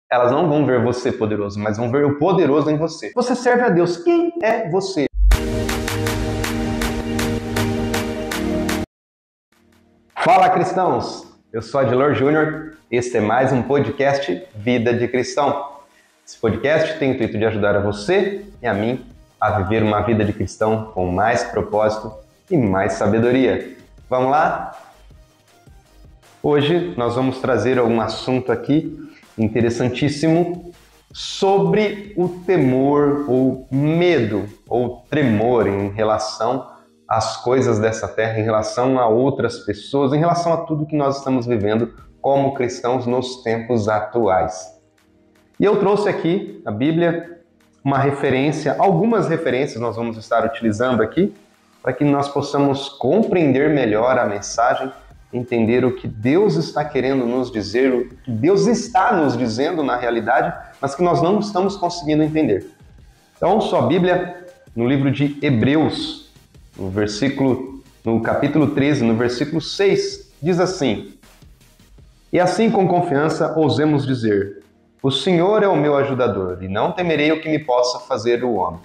Elas não vão ver você poderoso, mas vão ver o poderoso em você. Você serve a Deus. Quem é você? Fala, cristãos! Eu sou Adilor Júnior. Este é mais um podcast Vida de Cristão. Esse podcast tem o intuito de ajudar a você e a mim a viver uma vida de cristão com mais propósito e mais sabedoria. Vamos lá? Hoje nós vamos trazer um assunto aqui interessantíssimo sobre o temor ou medo ou tremor em relação às coisas dessa terra, em relação a outras pessoas, em relação a tudo que nós estamos vivendo como cristãos nos tempos atuais. E eu trouxe aqui na Bíblia uma referência, algumas referências nós vamos estar utilizando aqui para que nós possamos compreender melhor a mensagem, entender o que Deus está querendo nos dizer, o que Deus está nos dizendo na realidade, mas que nós não estamos conseguindo entender. Então, sua Bíblia, no livro de Hebreus, no capítulo 13, no versículo 6, diz assim: E assim com confiança ousemos dizer: O Senhor é o meu ajudador, e não temerei o que me possa fazer o homem.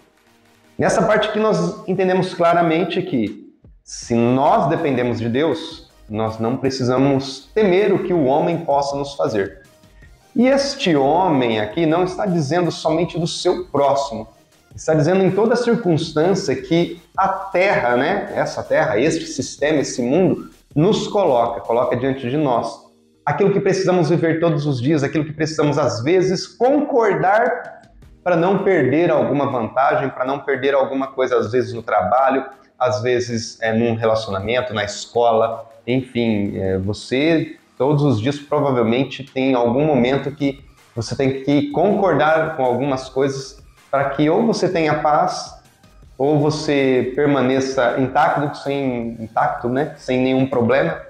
Nessa parte aqui nós entendemos claramente que, se nós dependemos de Deus, nós não precisamos temer o que o homem possa nos fazer. E este homem aqui não está dizendo somente do seu próximo, está dizendo em toda circunstância que a terra, essa terra, este sistema, esse mundo, nos coloca diante de nós. Aquilo que precisamos viver todos os dias, aquilo que precisamos às vezes concordar para não perder alguma vantagem, para não perder alguma coisa, às vezes no trabalho, às vezes num relacionamento, na escola, enfim, você todos os dias provavelmente tem algum momento que você tem que concordar com algumas coisas para que ou você tenha paz ou você permaneça intacto, sem nenhum problema,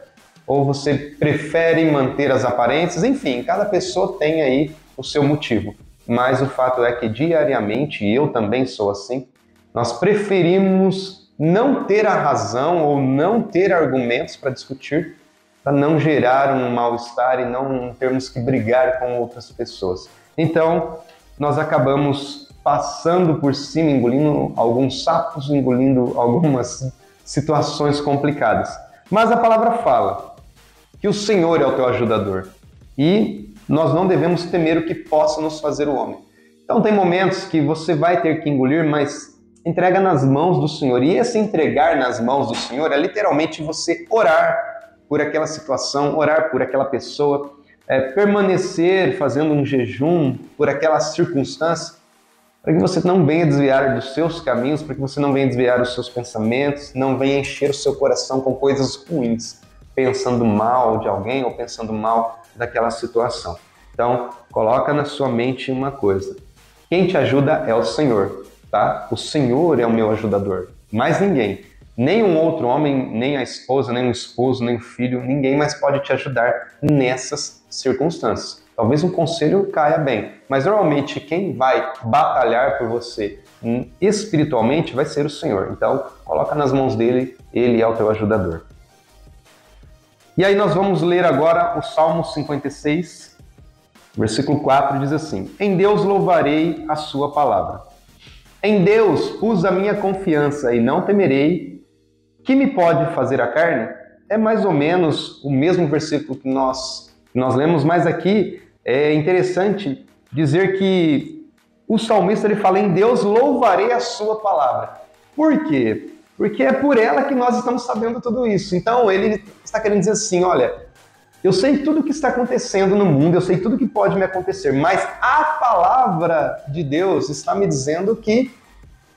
ou você prefere manter as aparências, enfim, cada pessoa tem aí o seu motivo. Mas o fato é que diariamente, e eu também sou assim, nós preferimos não ter a razão ou não ter argumentos para discutir, para não gerar um mal-estar e não termos que brigar com outras pessoas. Então, nós acabamos passando por cima, engolindo alguns sapos, engolindo algumas situações complicadas. Mas a palavra fala que o Senhor é o teu ajudador e nós não devemos temer o que possa nos fazer o homem. Então tem momentos que você vai ter que engolir, mas entrega nas mãos do Senhor. E esse entregar nas mãos do Senhor é literalmente você orar por aquela situação, orar por aquela pessoa, permanecer fazendo um jejum por aquela circunstância, para que você não venha desviar dos seus caminhos, para que você não venha desviar dos seus pensamentos, não venha encher o seu coração com coisas ruins, pensando mal de alguém ou pensando mal daquela situação. Então, coloca na sua mente uma coisa: quem te ajuda é o Senhor, tá? O Senhor é o meu ajudador, mais ninguém. Nem um outro homem, nem a esposa, nem o esposo, nem o filho, ninguém mais pode te ajudar nessas circunstâncias. Talvez um conselho caia bem, mas normalmente quem vai batalhar por você espiritualmente vai ser o Senhor. Então, coloca nas mãos dele, ele é o teu ajudador. E aí nós vamos ler agora o Salmo 56, versículo 4, diz assim: Em Deus louvarei a sua palavra. Em Deus pus a minha confiança e não temerei. Que me pode fazer a carne? É mais ou menos o mesmo versículo que nós lemos, mas aqui é interessante dizer que o salmista ele fala: em Deus louvarei a sua palavra. Por quê? Porque é por ela que nós estamos sabendo tudo isso. Então ele está querendo dizer assim: olha, eu sei tudo o que está acontecendo no mundo, eu sei tudo o que pode me acontecer, mas a palavra de Deus está me dizendo que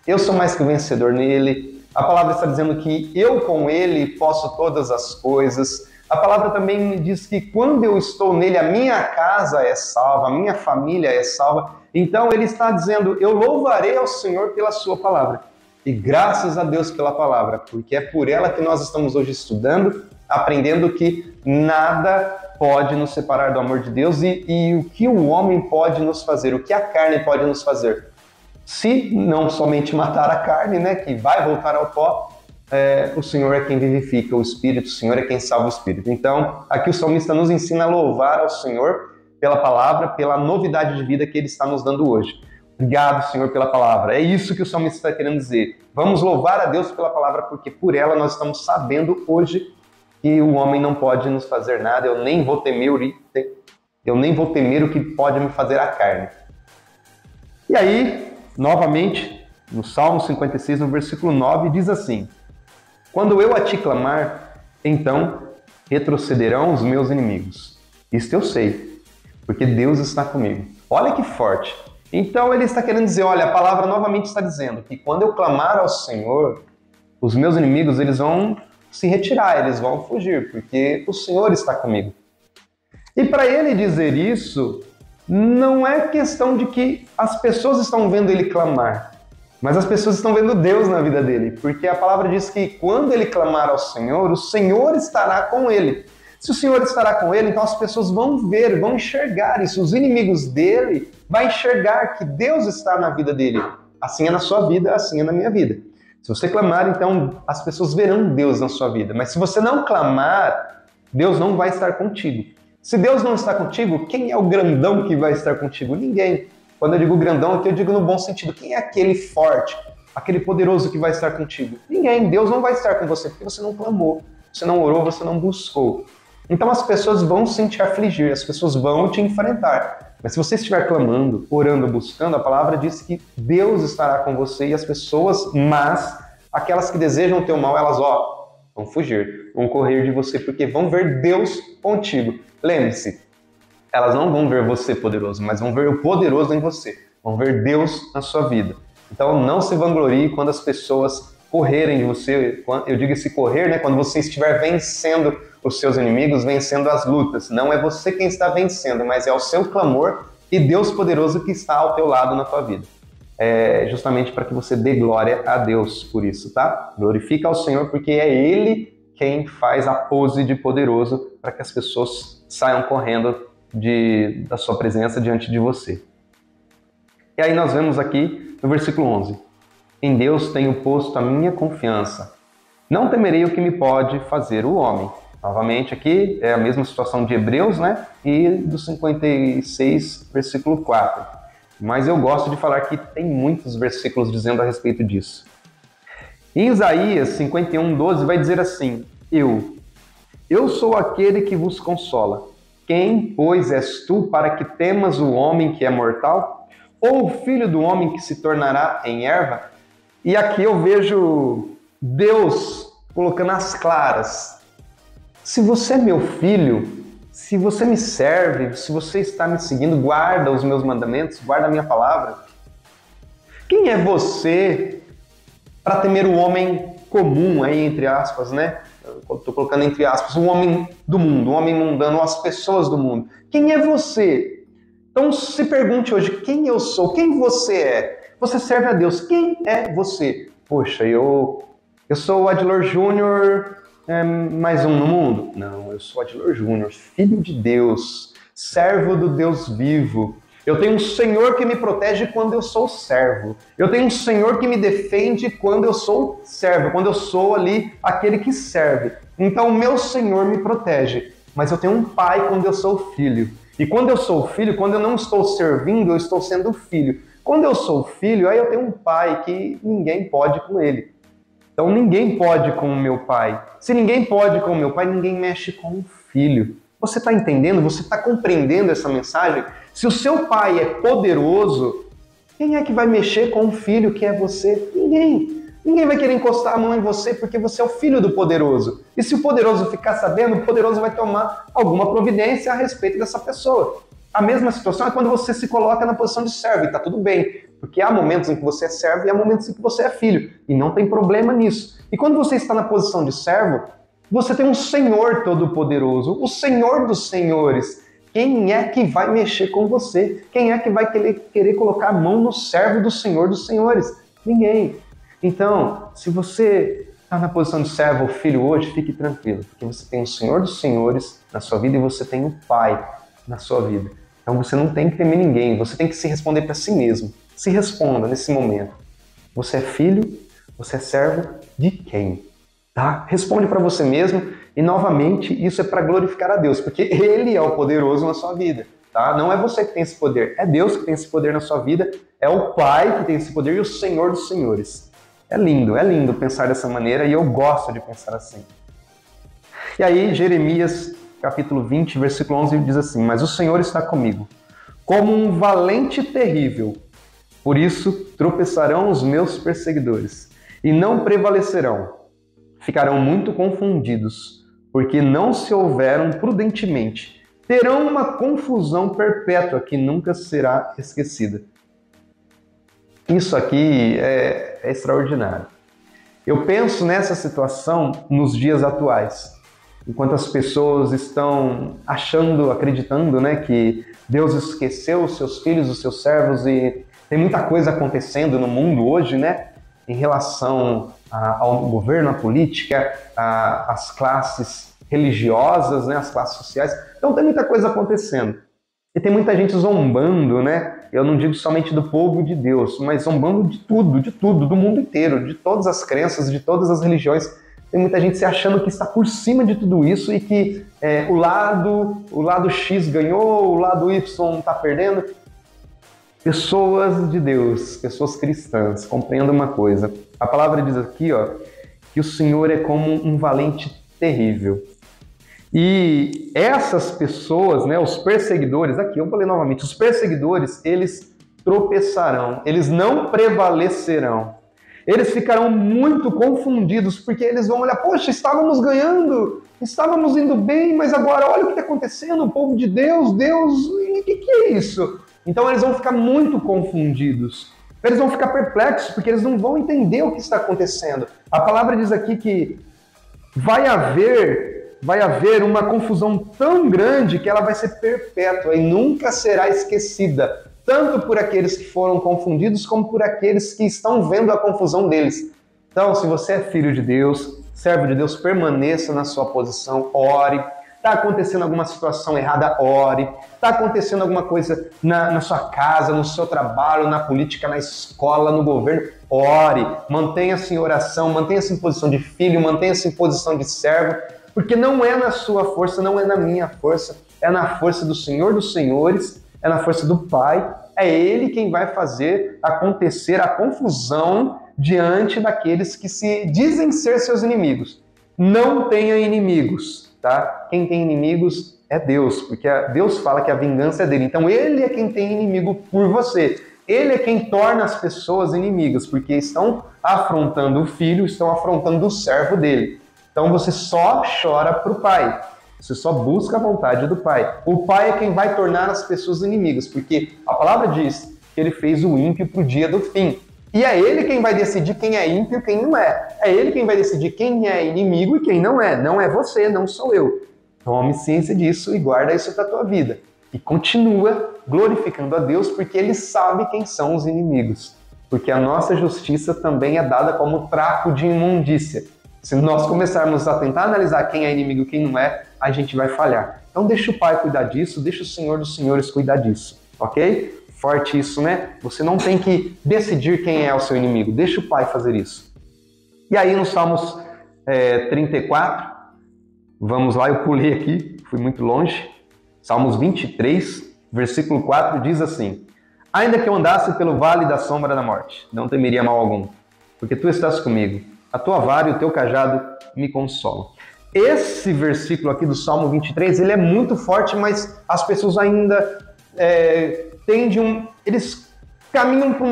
eu sou mais que vencedor nele. A palavra está dizendo que eu com ele posso todas as coisas. A palavra também me diz que quando eu estou nele, a minha casa é salva, a minha família é salva. Então ele está dizendo: eu louvarei ao Senhor pela sua palavra. E graças a Deus pela palavra, porque é por ela que nós estamos hoje estudando, aprendendo que nada pode nos separar do amor de Deus e o que o homem pode nos fazer, o que a carne pode nos fazer. Se não somente matar a carne, que vai voltar ao pó, o Senhor é quem vivifica o espírito, o Senhor é quem salva o espírito. Então, aqui o salmista nos ensina a louvar ao Senhor pela palavra, pela novidade de vida que Ele está nos dando hoje. Obrigado, Senhor, pela palavra. É isso que o salmista está querendo dizer. Vamos louvar a Deus pela palavra, porque por ela nós estamos sabendo hoje que o homem não pode nos fazer nada, eu nem vou temer o que pode me fazer a carne. E aí, novamente, no Salmo 56, no versículo 9, diz assim: quando eu a ti clamar, então retrocederão os meus inimigos. Isto eu sei, porque Deus está comigo. Olha que forte. Então ele está querendo dizer, olha, a palavra novamente está dizendo que quando eu clamar ao Senhor, os meus inimigos eles vão se retirar, eles vão fugir, porque o Senhor está comigo. E para ele dizer isso, não é questão de que as pessoas estão vendo ele clamar, mas as pessoas estão vendo Deus na vida dele, porque a palavra diz que quando ele clamar ao Senhor, o Senhor estará com ele. Se o Senhor estará com ele, então as pessoas vão ver, vão enxergar isso. Os inimigos dele vão enxergar que Deus está na vida dele. Assim é na sua vida, assim é na minha vida. Se você clamar, então as pessoas verão Deus na sua vida. Mas se você não clamar, Deus não vai estar contigo. Se Deus não está contigo, quem é o grandão que vai estar contigo? Ninguém. Quando eu digo grandão, aqui eu digo no bom sentido. Quem é aquele forte, aquele poderoso que vai estar contigo? Ninguém. Deus não vai estar com você porque você não clamou, você não orou, você não buscou. Então as pessoas vão sim te afligir, as pessoas vão te enfrentar. Mas se você estiver clamando, orando, buscando, a palavra diz que Deus estará com você e as pessoas, mas aquelas que desejam o teu mal, elas vão fugir, vão correr de você, porque vão ver Deus contigo. Lembre-se, elas não vão ver você poderoso, mas vão ver o poderoso em você, vão ver Deus na sua vida. Então não se vanglorie quando as pessoas correrem de você, eu digo esse correr, né? Quando você estiver vencendo os seus inimigos, vencendo as lutas. Não é você quem está vencendo, mas é o seu clamor e Deus poderoso que está ao teu lado na tua vida. É justamente para que você dê glória a Deus por isso, tá? Glorifica ao Senhor, porque é Ele quem faz a pose de poderoso para que as pessoas saiam correndo da sua presença diante de você. E aí nós vemos aqui no versículo 11. Em Deus tenho posto a minha confiança. Não temerei o que me pode fazer o homem. Novamente aqui é a mesma situação de Hebreus, né? E do 56, versículo 4. Mas eu gosto de falar que tem muitos versículos dizendo a respeito disso. Em Isaías 51, 12 vai dizer assim: Eu sou aquele que vos consola. Quem, pois, és tu para que temas o homem que é mortal? Ou o filho do homem que se tornará em erva? E aqui eu vejo Deus colocando as claras. Se você é meu filho, se você me serve, se você está me seguindo, guarda os meus mandamentos, guarda a minha palavra. Quem é você para temer o homem comum, aí entre aspas, né? Estou colocando entre aspas, o homem do mundo, o homem mundano, as pessoas do mundo. Quem é você? Então se pergunte hoje, quem eu sou? Quem você é? Você serve a Deus. Quem é você? Poxa, eu sou o Adilor Júnior, mais um no mundo? Não, eu sou Adilor Júnior, filho de Deus, servo do Deus vivo. Eu tenho um Senhor que me protege quando eu sou servo. Eu tenho um Senhor que me defende quando eu sou servo, quando eu sou ali aquele que serve. Então o meu Senhor me protege, mas eu tenho um pai quando eu sou filho. E quando eu sou filho, quando eu não estou servindo, eu estou sendo filho. Quando eu sou filho, aí eu tenho um pai que ninguém pode com ele. Então ninguém pode com o meu pai. Se ninguém pode com o meu pai, ninguém mexe com o filho. Você está entendendo? Você está compreendendo essa mensagem? Se o seu pai é poderoso, quem é que vai mexer com o filho que é você? Ninguém. Ninguém vai querer encostar a mão em você porque você é o filho do poderoso. E se o poderoso ficar sabendo, o poderoso vai tomar alguma providência a respeito dessa pessoa. A mesma situação é quando você se coloca na posição de servo, e está tudo bem, porque há momentos em que você é servo e há momentos em que você é filho, e não tem problema nisso. E quando você está na posição de servo, você tem um Senhor Todo-Poderoso, o Senhor dos Senhores. Quem é que vai mexer com você? Quem é que vai querer colocar a mão no servo do Senhor dos Senhores? Ninguém. Então, se você está na posição de servo ou filho hoje, fique tranquilo, porque você tem o Senhor dos Senhores na sua vida e você tem o Pai na sua vida. Então você não tem que temer ninguém, você tem que se responder para si mesmo. Se responda nesse momento. Você é filho? Você é servo de quem? Tá? Responde para você mesmo e, novamente, isso é para glorificar a Deus, porque Ele é o poderoso na sua vida. tá? Não é você que tem esse poder, é Deus que tem esse poder na sua vida, é o Pai que tem esse poder e o Senhor dos Senhores. É lindo pensar dessa maneira e eu gosto de pensar assim. E aí, Jeremias, capítulo 20, versículo 11, diz assim: mas o Senhor está comigo, como um valente terrível. Por isso tropeçarão os meus perseguidores e não prevalecerão. Ficarão muito confundidos, porque não se houveram prudentemente. Terão uma confusão perpétua que nunca será esquecida. Isso aqui é extraordinário. Eu penso nessa situação nos dias atuais, enquanto as pessoas estão achando, acreditando, né, que Deus esqueceu os seus filhos, os seus servos, e tem muita coisa acontecendo no mundo hoje, né, em relação ao governo, à política, às classes religiosas, né, às classes sociais. Então tem muita coisa acontecendo. E tem muita gente zombando, né? Eu não digo somente do povo de Deus, mas zombando de tudo, do mundo inteiro, de todas as crenças, de todas as religiões. Tem muita gente se achando que está por cima de tudo isso e que o lado X ganhou, o lado Y está perdendo. Pessoas de Deus, pessoas cristãs, compreendam uma coisa. A palavra diz aqui, ó, que o Senhor é como um valente terrível. E essas pessoas, né, os perseguidores, aqui eu falei novamente, os perseguidores, eles tropeçarão, eles não prevalecerão. Eles ficarão muito confundidos, porque eles vão olhar, poxa, estávamos ganhando, estávamos indo bem, mas agora olha o que está acontecendo, o povo de Deus, o que é isso? Então eles vão ficar muito confundidos, eles vão ficar perplexos, porque eles não vão entender o que está acontecendo. A palavra diz aqui que vai haver uma confusão tão grande que ela vai ser perpétua e nunca será esquecida, tanto por aqueles que foram confundidos como por aqueles que estão vendo a confusão deles. Então, se você é filho de Deus, servo de Deus, permaneça na sua posição, ore. Está acontecendo alguma situação errada, ore. Está acontecendo alguma coisa na sua casa, no seu trabalho, na política, na escola, no governo, ore. Mantenha-se em oração, mantenha-se em posição de filho, mantenha-se em posição de servo, porque não é na sua força, não é na minha força, é na força do Senhor dos Senhores, é na força do Pai, é Ele quem vai fazer acontecer a confusão diante daqueles que se dizem ser seus inimigos. Não tenha inimigos, tá? Quem tem inimigos é Deus, porque Deus fala que a vingança é dele. Então Ele é quem tem inimigo por você. Ele é quem torna as pessoas inimigas, porque estão afrontando o filho, estão afrontando o servo dele. Então você só chora para o Pai, você só busca a vontade do Pai. O Pai é quem vai tornar as pessoas inimigas, porque a palavra diz que Ele fez o ímpio para o dia do fim. E é Ele quem vai decidir quem é ímpio e quem não é. É Ele quem vai decidir quem é inimigo e quem não é. Não é você, não sou eu. Tome ciência disso e guarda isso para a tua vida. E continua glorificando a Deus, porque Ele sabe quem são os inimigos. Porque a nossa justiça também é dada como trapo de imundícia. Se nós começarmos a tentar analisar quem é inimigo e quem não é, a gente vai falhar. Então deixa o Pai cuidar disso, deixa o Senhor dos Senhores cuidar disso, ok? Forte isso, né? Você não tem que decidir quem é o seu inimigo, deixa o Pai fazer isso. E aí no Salmos 34, vamos lá, eu pulei aqui, fui muito longe. Salmos 23, versículo 4 diz assim: ainda que eu andasse pelo vale da sombra da morte, não temeria mal algum, porque tu estás comigo. A tua vara e o teu cajado me consolam. Esse versículo aqui do Salmo 23, ele é muito forte, mas as pessoas ainda eles caminham para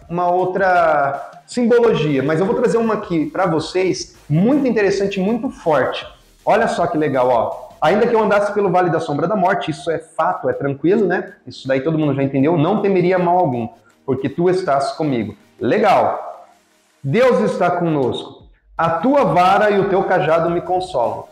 uma outra simbologia. Mas eu vou trazer uma aqui para vocês, muito interessante, muito forte. Olha só que legal, ó. Ainda que eu andasse pelo vale da sombra da morte, isso é fato, é tranquilo, né? Isso daí todo mundo já entendeu, não temeria mal algum, porque tu estás comigo. Legal. Deus está conosco. A tua vara e o teu cajado me consolam.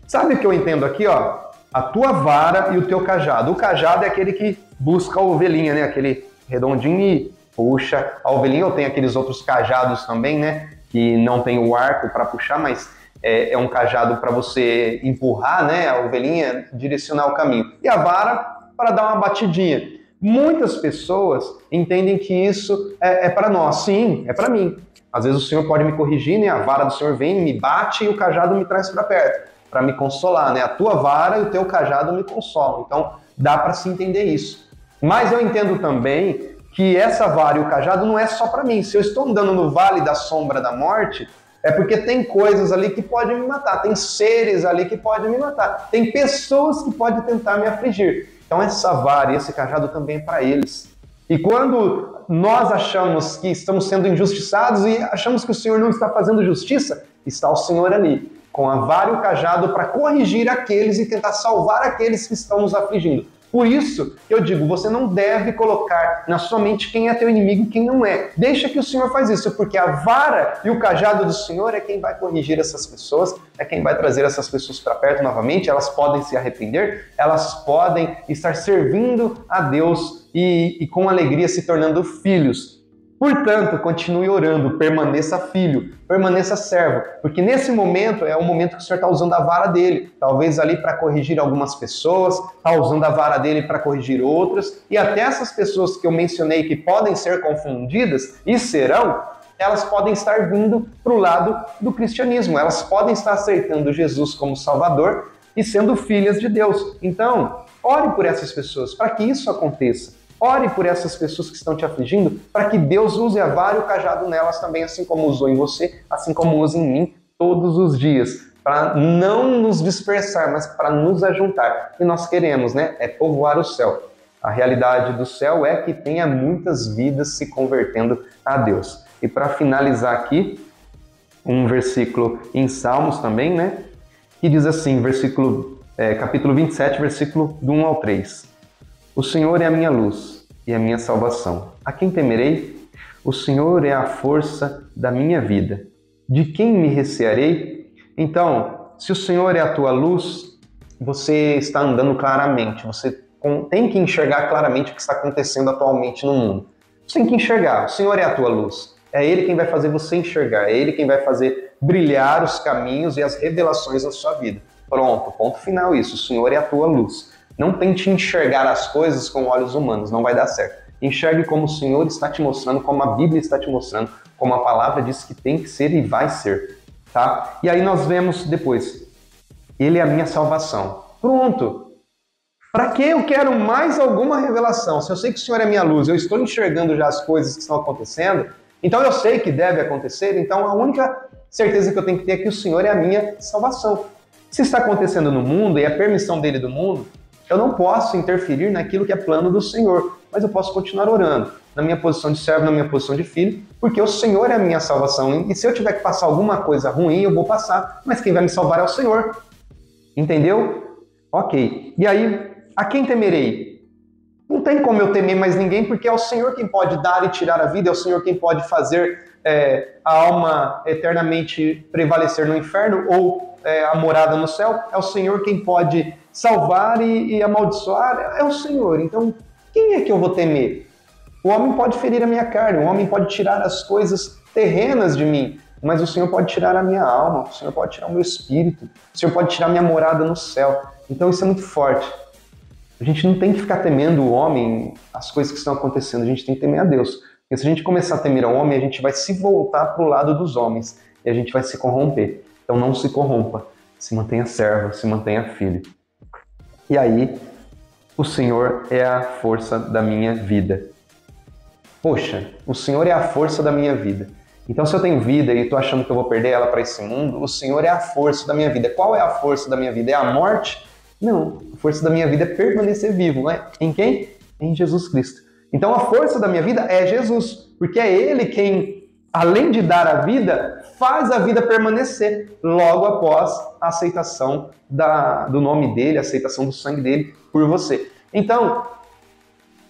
Sabe o que eu entendo aqui, ó? A tua vara e o teu cajado. O cajado é aquele que busca a ovelhinha, né? Aquele redondinho e puxa a ovelhinha. Ou tem aqueles outros cajados também, né? Que não tem o arco para puxar, mas é um cajado para você empurrar, né? A ovelhinha, direcionar o caminho. E a vara para dar uma batidinha. Muitas pessoas entendem que isso é para nós. Sim, é para mim. Às vezes o Senhor pode me corrigir, né? A vara do Senhor vem, me bate e o cajado me traz para perto, para me consolar, né? A tua vara e o teu cajado me consolam. Então, Dá para se entender isso. Mas eu entendo também que essa vara e o cajado não é só para mim. Se eu estou andando no vale da sombra da morte, é porque tem coisas ali que podem me matar, tem seres ali que podem me matar, tem pessoas que podem tentar me afligir. Então essa vara e esse cajado também é para eles. E quando nós achamos que estamos sendo injustiçados e achamos que o Senhor não está fazendo justiça, está o Senhor ali, com a vara e o cajado para corrigir aqueles e tentar salvar aqueles que estão nos afligindo. Por isso, eu digo, você não deve colocar na sua mente quem é teu inimigo e quem não é. Deixa que o Senhor faz isso, porque a vara e o cajado do Senhor é quem vai corrigir essas pessoas, é quem vai trazer essas pessoas para perto novamente. Elas podem se arrepender, elas podem estar servindo a Deus e com alegria se tornando filhos. Portanto, continue orando, permaneça filho, permaneça servo, porque nesse momento é o momento que o Senhor está usando a vara dele, talvez ali para corrigir algumas pessoas, está usando a vara dele para corrigir outras, e até essas pessoas que eu mencionei que podem ser confundidas, e serão, elas podem estar vindo para o lado do cristianismo, elas podem estar aceitando Jesus como Salvador e sendo filhas de Deus. Então, ore por essas pessoas, para que isso aconteça. Ore por essas pessoas que estão te afligindo, para que Deus use a vara e o cajado nelas também, assim como usou em você, assim como usa em mim todos os dias, para não nos dispersar, mas para nos ajuntar. E nós queremos, né? É povoar o céu. A realidade do céu é que tenha muitas vidas se convertendo a Deus. E para finalizar aqui, um versículo em Salmos também, né? Que diz assim, capítulo 27, versículo do 1 ao 3. O Senhor é a minha luz e a minha salvação. A quem temerei? O Senhor é a força da minha vida. De quem me recearei? Então, se o Senhor é a tua luz, você está andando claramente. Você tem que enxergar claramente o que está acontecendo atualmente no mundo. Você tem que enxergar. O Senhor é a tua luz. É Ele quem vai fazer você enxergar. É Ele quem vai fazer brilhar os caminhos e as revelações na sua vida. Pronto, ponto final isso. O Senhor é a tua luz. Não tente enxergar as coisas com olhos humanos, não vai dar certo. Enxergue como o Senhor está te mostrando, como a Bíblia está te mostrando, como a palavra diz que tem que ser e vai ser. Tá? E aí nós vemos depois, Ele é a minha salvação. Pronto! Para que eu quero mais alguma revelação? Se eu sei que o Senhor é a minha luz, eu estou enxergando já as coisas que estão acontecendo, então eu sei que deve acontecer, então a única certeza que eu tenho que ter é que o Senhor é a minha salvação. Se está acontecendo no mundo e é a permissão dele do mundo, eu não posso interferir naquilo que é plano do Senhor, mas eu posso continuar orando, na minha posição de servo, na minha posição de filho, porque o Senhor é a minha salvação. E se eu tiver que passar alguma coisa ruim, eu vou passar, mas quem vai me salvar é o Senhor. Entendeu? Ok. E aí, a quem temerei? Não tem como eu temer mais ninguém, porque é o Senhor quem pode dar e tirar a vida, é o Senhor quem pode fazer a alma eternamente prevalecer no inferno ou a morada no céu, é o Senhor quem pode salvar e amaldiçoar, é o Senhor. Então, quem é que eu vou temer? O homem pode ferir a minha carne, o homem pode tirar as coisas terrenas de mim, mas o Senhor pode tirar a minha alma, o Senhor pode tirar o meu espírito, o Senhor pode tirar a minha morada no céu. Então isso é muito forte. A gente não tem que ficar temendo o homem, as coisas que estão acontecendo, a gente tem que temer a Deus. Porque se a gente começar a temer ao homem, a gente vai se voltar para o lado dos homens e a gente vai se corromper. Então não se corrompa, se mantenha servo, se mantenha filho. E aí, o Senhor é a força da minha vida. Poxa, o Senhor é a força da minha vida. Então, se eu tenho vida e estou achando que eu vou perder ela para esse mundo, o Senhor é a força da minha vida. Qual é a força da minha vida? É a morte? Não, a força da minha vida é permanecer vivo. Né? Em quem? Em Jesus Cristo. Então, a força da minha vida é Jesus, porque é Ele quem, além de dar a vida, faz a vida permanecer logo após a aceitação do nome dele, a aceitação do sangue dele por você. Então,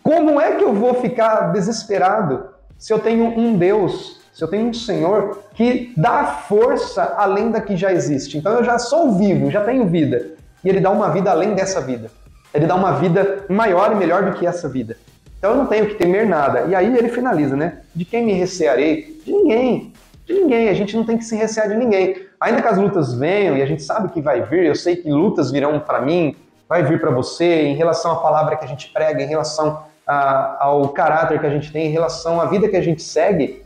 como é que eu vou ficar desesperado se eu tenho um Deus, se eu tenho um Senhor que dá força além da que já existe? Então eu já sou vivo, já tenho vida, e Ele dá uma vida além dessa vida. Ele dá uma vida maior e melhor do que essa vida. Então eu não tenho que temer nada. E aí ele finaliza, né? De quem me recearei? De ninguém. De ninguém. A gente não tem que se recear de ninguém. Ainda que as lutas venham, e a gente sabe que vai vir, eu sei que lutas virão para mim, vai vir para você, em relação à palavra que a gente prega, em relação ao caráter que a gente tem, em relação à vida que a gente segue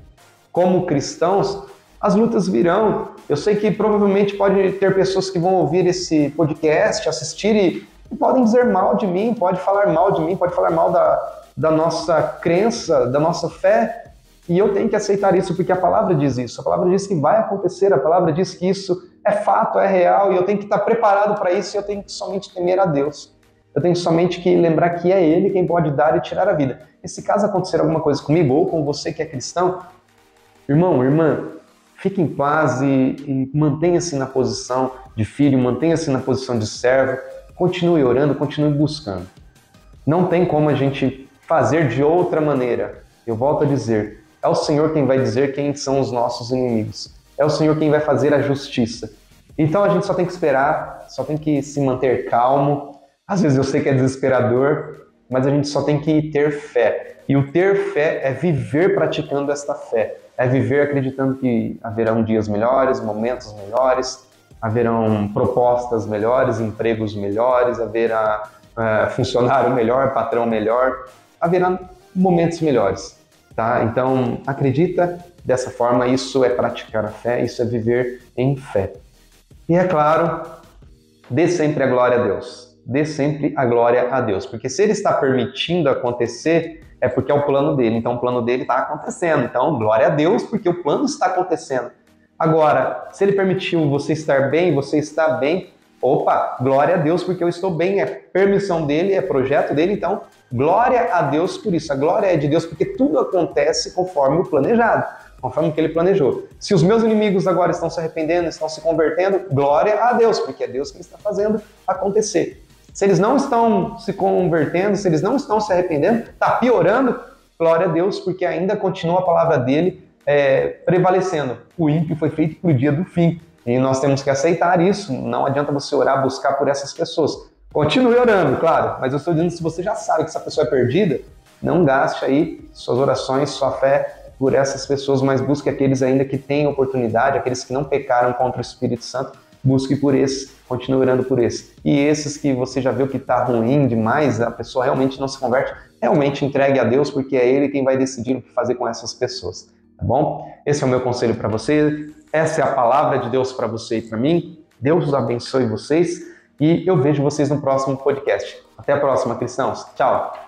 como cristãos, as lutas virão. Eu sei que provavelmente pode ter pessoas que vão ouvir esse podcast, assistir E podem dizer mal de mim, pode falar mal de mim, pode falar mal da nossa crença, da nossa fé, e eu tenho que aceitar isso, porque a palavra diz isso. A palavra diz que vai acontecer, a palavra diz que isso é fato, é real, e eu tenho que estar preparado para isso, e eu tenho que somente temer a Deus. Eu tenho somente que lembrar que é Ele quem pode dar e tirar a vida. E se caso acontecer alguma coisa comigo, ou com você que é cristão, irmão, irmã, fique em paz e mantenha-se na posição de filho, mantenha-se na posição de servo, continue orando, continue buscando. Não tem como a gente fazer de outra maneira. Eu volto a dizer, é o Senhor quem vai dizer quem são os nossos inimigos. É o Senhor quem vai fazer a justiça. Então a gente só tem que esperar, só tem que se manter calmo. Às vezes eu sei que é desesperador, mas a gente só tem que ter fé. E o ter fé é viver praticando esta fé. É viver acreditando que haverão dias melhores, momentos melhores, haverão propostas melhores, empregos melhores, haverá funcionário melhor, patrão melhor, haverá momentos melhores. Tá? Então, acredita dessa forma, isso é praticar a fé, isso é viver em fé. E é claro, dê sempre a glória a Deus. Dê sempre a glória a Deus, porque se Ele está permitindo acontecer, é porque é o plano dele. Então, o plano dele está acontecendo. Então, glória a Deus, porque o plano está acontecendo. Agora, se Ele permitiu você estar bem, você está bem, opa, glória a Deus, porque eu estou bem. É permissão dele, é projeto dele, então, glória a Deus por isso. A glória é de Deus, porque tudo acontece conforme o planejado, conforme o que Ele planejou. Se os meus inimigos agora estão se arrependendo, estão se convertendo, glória a Deus, porque é Deus que está fazendo acontecer. Se eles não estão se convertendo, se eles não estão se arrependendo, está piorando, glória a Deus, porque ainda continua a palavra dele prevalecendo. O ímpio foi feito para o dia do fim. E nós temos que aceitar isso. Não adianta você orar, buscar por essas pessoas. Continue orando, claro, mas eu estou dizendo, se você já sabe que essa pessoa é perdida, não gaste aí suas orações, sua fé por essas pessoas, mas busque aqueles ainda que têm oportunidade, aqueles que não pecaram contra o Espírito Santo, busque por esse, continue orando por esse. E esses que você já viu que está ruim demais, a pessoa realmente não se converte, realmente entregue a Deus, porque é Ele quem vai decidir o que fazer com essas pessoas, tá bom? Esse é o meu conselho para você, essa é a palavra de Deus para você e para mim. Deus os abençoe vocês e eu vejo vocês no próximo podcast. Até a próxima, cristãos. Tchau!